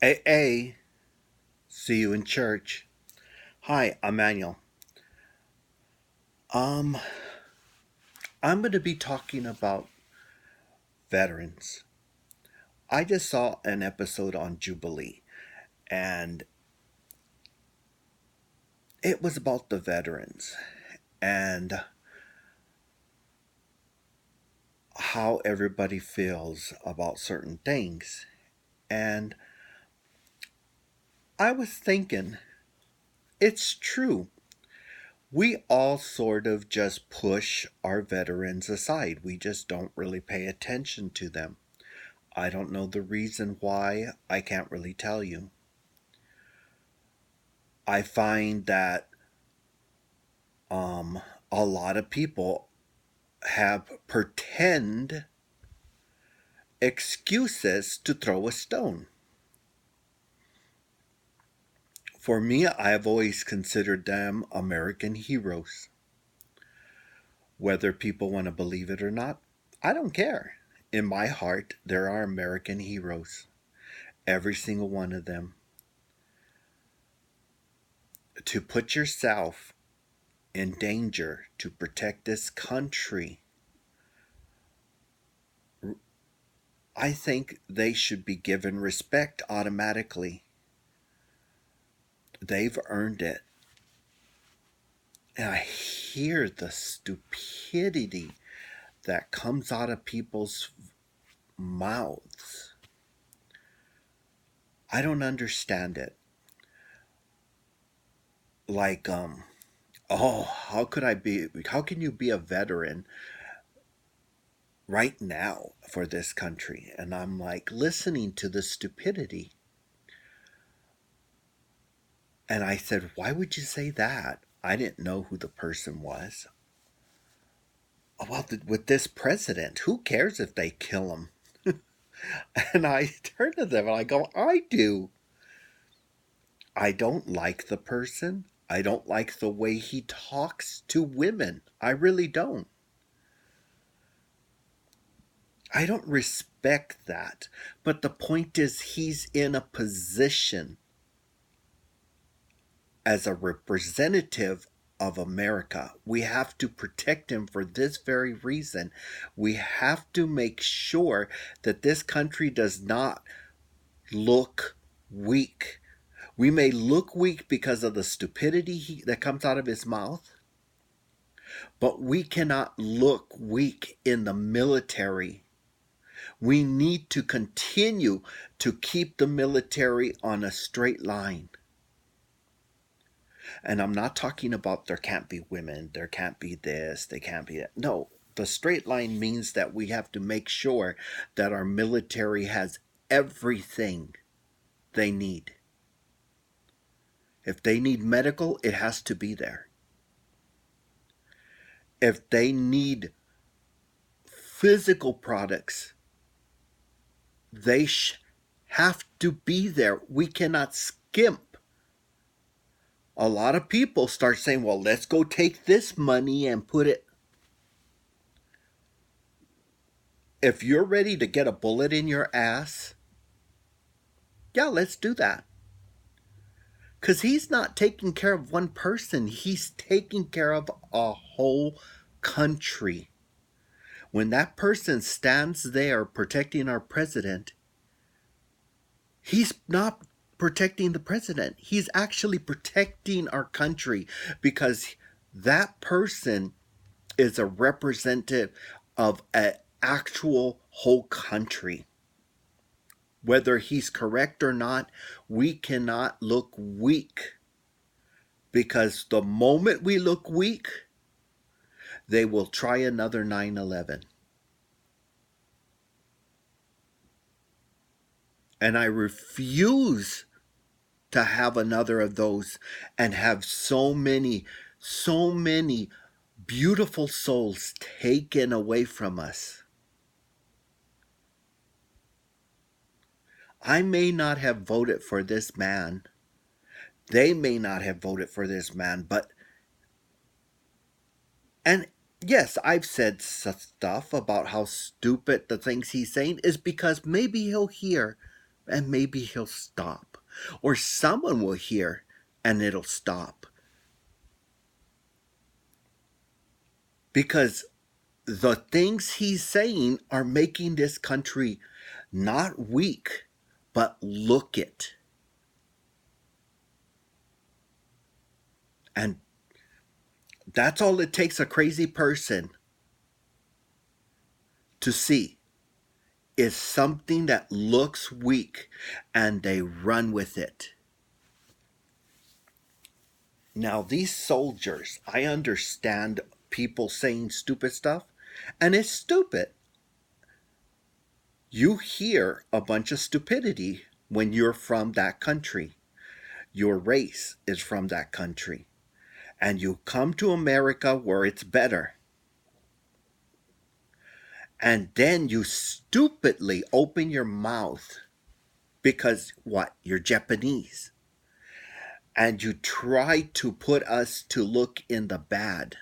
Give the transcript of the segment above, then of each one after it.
AA, see you in church. Hi, Emmanuel. Um, I'm going to be talking about veterans. I just saw an episode on Jubilee, and it was about the veterans and how everybody feels about certain things. And I was thinking, it's true. We all sort of just push our veterans aside. We just don't really pay attention to them. I don't know the reason why. I can't really tell you. I find that um, a lot of people have pretend excuses to throw a stone. For me, I have always considered them American heroes. Whether people want to believe it or not, I don't care. In my heart, there are American heroes. Every single one of them. To put yourself in danger to protect this country, I think they should be given respect automatically. They've earned it. And I hear the stupidity that comes out of people's mouths. I don't understand it. Like, oh, how can you be a veteran right now for this country? And I'm like listening to the stupidity. And I said, why would you say that? I didn't know who the person was. Well, with this president, who cares if they kill him? And I turn to them and I go, I do. I don't like the person. I don't like the way he talks to women. I really don't. I don't respect that. But the point is, he's in a position as a representative of America. We have to protect him for this very reason. We have to make sure that this country does not look weak. We may look weak because of the stupidity that comes out of his mouth, but we cannot look weak in the military. We need to continue to keep the military on a straight line. And I'm not talking about there can't be women, there can't be this, they can't be that. No, the straight line means that we have to make sure that our military has everything they need. If they need medical, it has to be there. If they need physical products, they have to be there. We cannot skimp. A lot of people start saying, well, let's go take this money and put it. If you're ready to get a bullet in your ass, yeah, let's do that. Because he's not taking care of one person, he's taking care of a whole country. When that person stands there protecting our president, he's not protecting the president. He's actually protecting our country because that person is a representative of an actual whole country. Whether he's correct or not, we cannot look weak because the moment we look weak, they will try another 9/11. And I refuse to have another of those and have so many beautiful souls taken away from us. I may not have voted for this man. They may not have voted for this man, but, and yes, I've said stuff about how stupid the things he's saying is because maybe he'll hear and maybe he'll stop. Or someone will hear and it'll stop. Because the things he's saying are making this country not weak, but look it. And that's all it takes a crazy person to see is something that looks weak and they run with it. Now, these soldiers, I understand people saying stupid stuff, and it's stupid. You hear a bunch of stupidity when you're from that country. Your race is from that country. And you come to America where it's better. And then you stupidly open your mouth because what? You're Japanese. And you try to put us to look in the bad.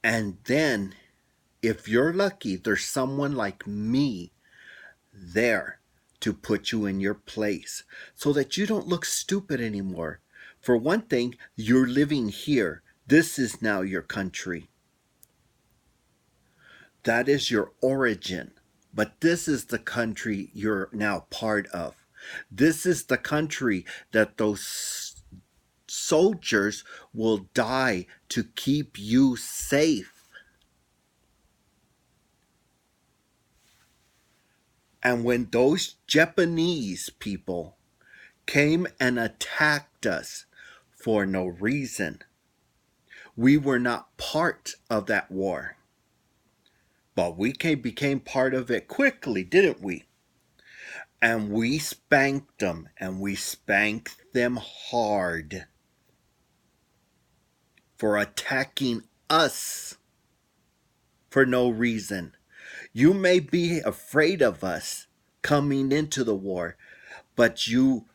And then, if you're lucky, there's someone like me there to put you in your place so that you don't look stupid anymore. For one thing, you're living here. This is now your country. That is your origin. But this is the country you're now part of. This is the country that those soldiers will die to keep you safe. And when those Japanese people came and attacked us for no reason, we were not part of that war. But we became part of it quickly, didn't we? And we spanked them, and we spanked them hard for attacking us for no reason. You may be afraid of us coming into the war, but you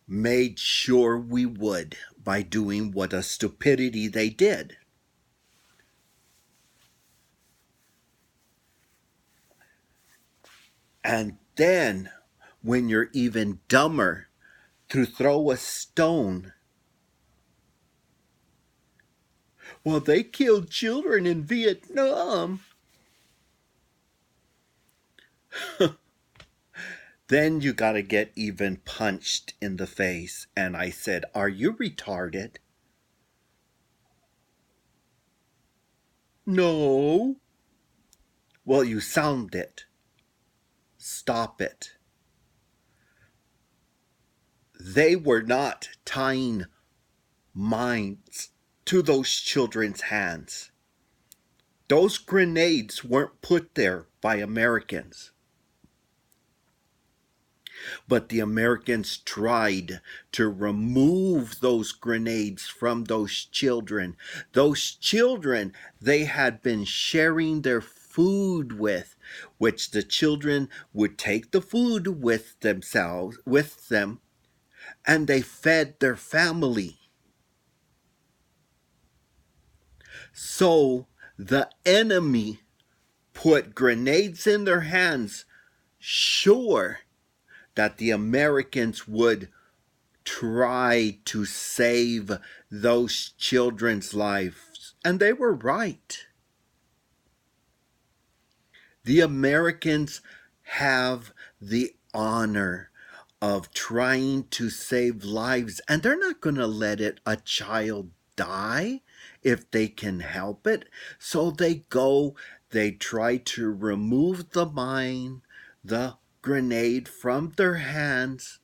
made sure we would by doing what a stupidity they did. And then, when you're even dumber, to throw a stone. Well, they killed children in Vietnam. Then you gotta get even punched in the face. And I said, are you retarded? No. Well, you sound it. Stop it. They were not tying mines to those children's hands. Those grenades weren't put there by Americans. But the Americans tried to remove those grenades from those children. Those children they had been sharing their food with, which the children would take the food with them, and they fed their family. So the enemy put grenades in their hands, sure that the Americans would try to save those children's lives. And they were right. The Americans have the honor of trying to save lives, and they're not going to let a child die if they can help it. So they try to remove the mine, the grenade from their hands,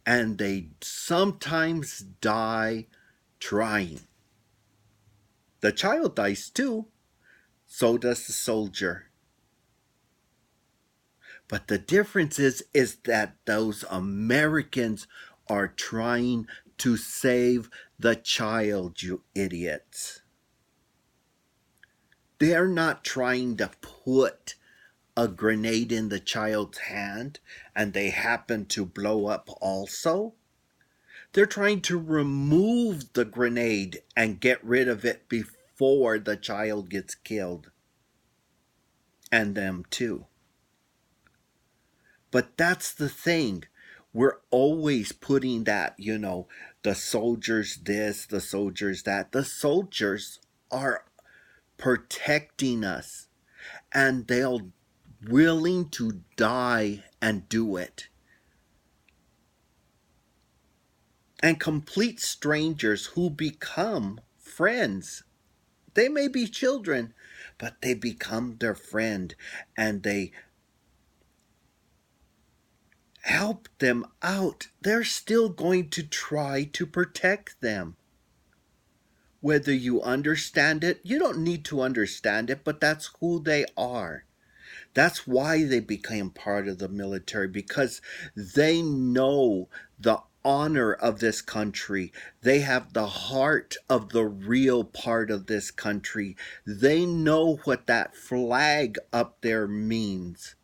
and they sometimes die trying. The child dies too, so does the soldier. But the difference is that those Americans are trying to save the child, you idiots. They're not trying to put a grenade in the child's hand and they happen to blow up also. They're trying to remove the grenade and get rid of it before the child gets killed. And them too. But that's the thing. We're always putting that, the soldiers this, the soldiers that. The soldiers are protecting us, and they'll willing to die and do it. And complete strangers who become friends. They may be children, but they become their friend, and they help them out. They're still going to try to protect them. Whether you understand it, you don't need to understand it, but that's who they are. That's why they became part of the military, because they know the honor of this country. They have the heart of the real part of this country. They know what that flag up there means.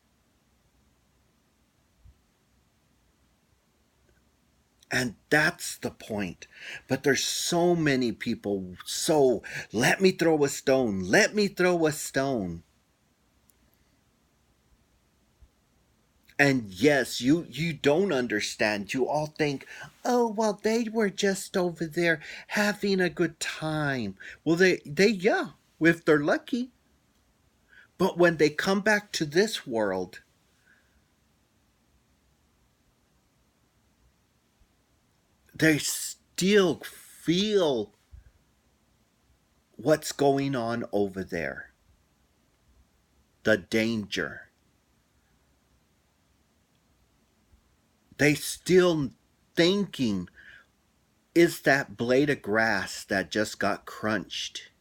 And that's the point. But there's so many people, so let me throw a stone, let me throw a stone. And yes, you don't understand. You all think, oh, well, they were just over there having a good time. Well, they yeah, if they're lucky. But when they come back to this world, they still feel what's going on over there. The danger. They still thinking, is that blade of grass that just got crunched?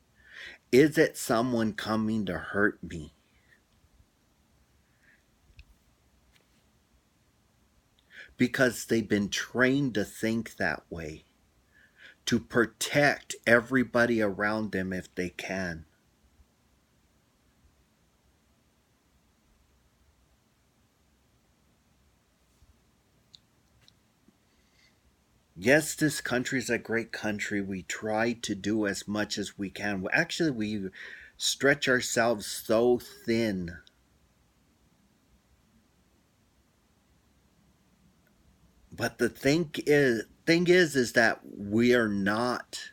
Is it someone coming to hurt me? Because they've been trained to think that way, to protect everybody around them if they can. Yes, this country is a great country. We try to do as much as we can. Actually, we stretch ourselves so thin. But the thing is that we are not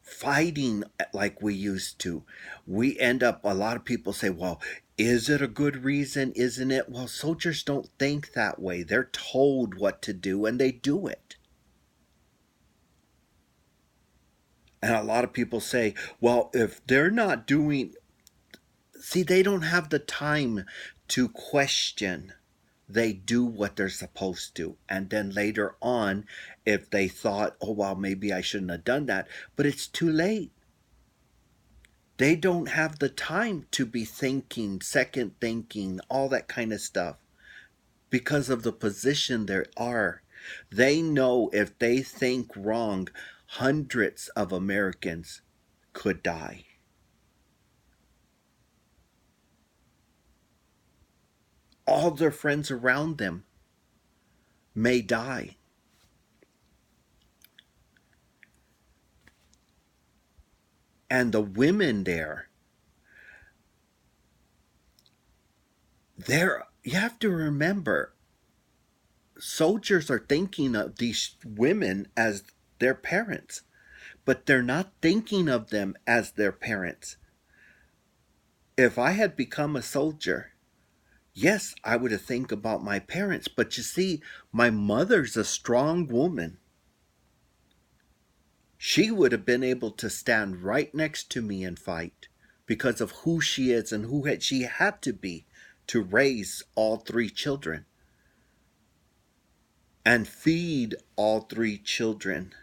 fighting like we used to. We end up, a lot of people say, well, is it a good reason? Isn't it? Well, soldiers don't think that way. They're told what to do and they do it. And a lot of people say, well, if they're not doing, see, they don't have the time to question. They do what they're supposed to. And then later on, if they thought, oh, well, maybe I shouldn't have done that, but it's too late. They don't have the time to be thinking, second thinking, all that kind of stuff because of the position they are. They know if they think wrong, hundreds of Americans could die. All their friends around them may die. And the women there, you have to remember, soldiers are thinking of these women as their parents, but they're not thinking of them as their parents. If I had become a soldier, yes, I would have think about my parents, but you see, my mother's a strong woman. She would have been able to stand right next to me and fight because of who she is and she had to be to raise all three children and feed all three children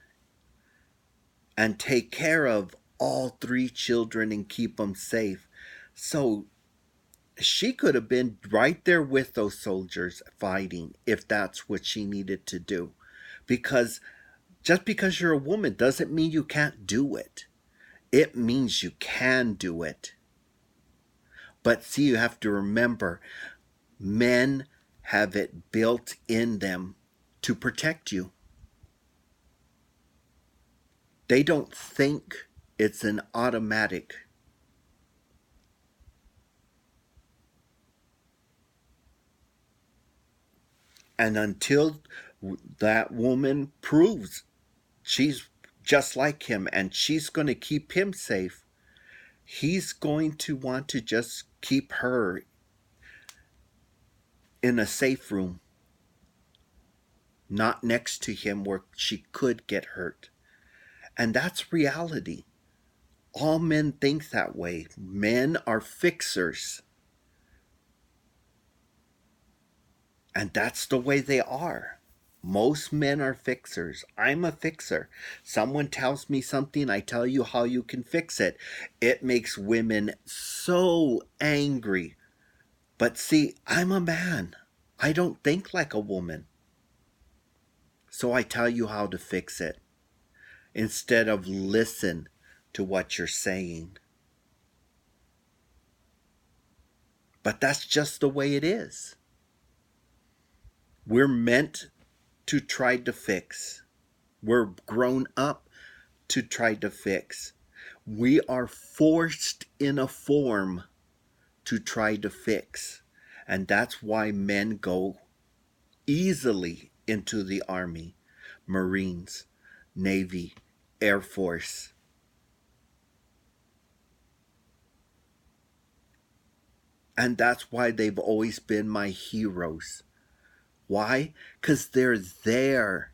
and take care of all three children and keep them safe. So she could have been right there with those soldiers fighting if that's what she needed to do. Because just because you're a woman doesn't mean you can't do it. It means you can do it. But see, you have to remember, men have it built in them to protect you. They don't think it's an automatic. And until that woman proves she's just like him and she's going to keep him safe, he's going to want to just keep her in a safe room, not next to him where she could get hurt. And that's reality. All men think that way. Men are fixers. And that's the way they are. Most men are fixers. I'm a fixer. Someone tells me something, I tell you how you can fix it. It makes women so angry. But see, I'm a man. I don't think like a woman. So I tell you how to fix it instead of listen to what you're saying. But that's just the way it is. We're meant to try to fix. We're grown up to try to fix. We are forced in a form to try to fix. And that's why men go easily into the Army, Marines, Navy, Air Force. And that's why they've always been my heroes. Why? Because they're there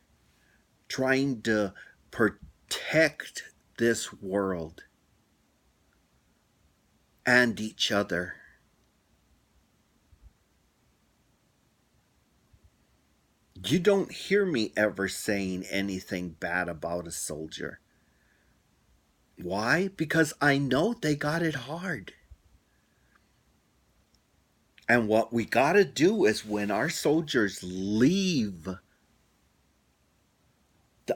trying to protect this world and each other. You don't hear me ever saying anything bad about a soldier. Why? Because I know they got it hard. And what we got to do is when our soldiers leave.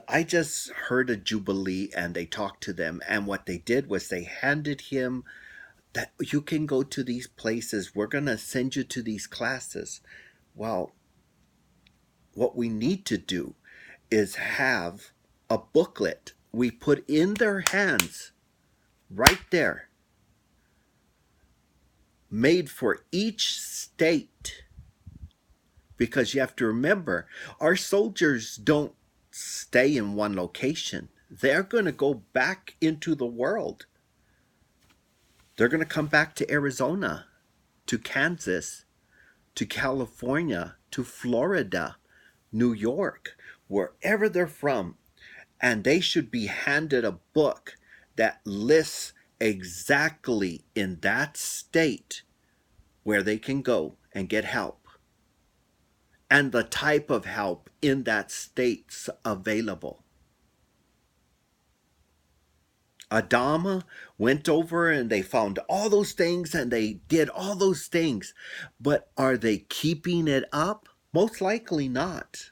I just heard a Jubilee and they talked to them. And what they did was they handed him that you can go to these places. We're going to send you to these classes. Well, what we need to do is have a booklet we put in their hands right there, made for each state. Because you have to remember, our soldiers don't stay in one location. They're going to go back into the world. They're going to come back to Arizona, to Kansas, to California, to Florida, New York, wherever they're from. And they should be handed a book that lists exactly in that state where they can go and get help. And the type of help in that state's available. Adama went over and they found all those things and they did all those things. But are they keeping it up? Most likely not.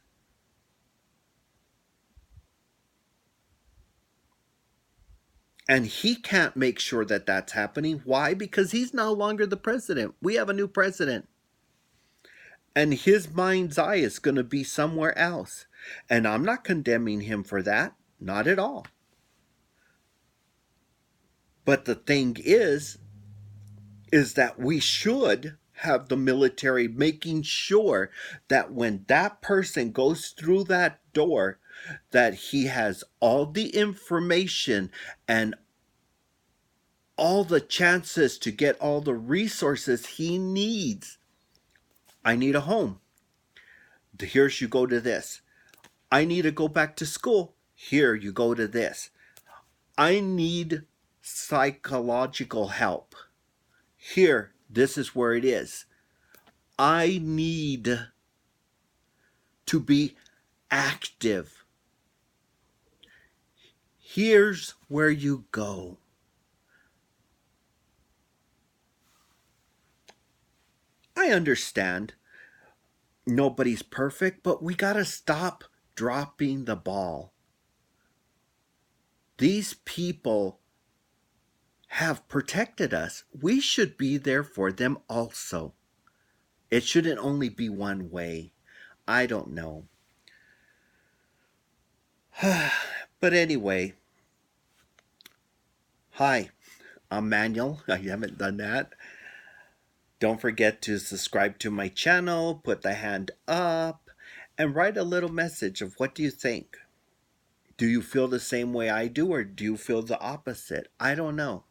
And he can't make sure that that's happening. Why? Because he's no longer the president. We have a new president. And his mind's eye is going to be somewhere else. And I'm not condemning him for that. Not at all. But the thing is that we should have the military making sure that when that person goes through that door, that he has all the information and all the chances to get all the resources he needs. I need a home. Here you go to this. I need to go back to school. Here you go to this. I need psychological help. Here, this is where it is. I need to be active. Here's where you go. I understand nobody's perfect, but we got to stop dropping the ball. These people have protected us. We should be there for them also. It shouldn't only be one way. I don't know. But anyway, hi, I'm Manuel. I haven't done that. Don't forget to subscribe to my channel, put the hand up, and write a little message of what do you think. Do you feel the same way I do, or do you feel the opposite? I don't know.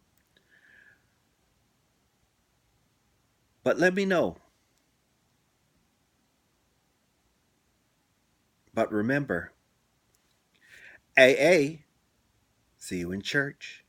But let me know. But remember, AA, see you in church.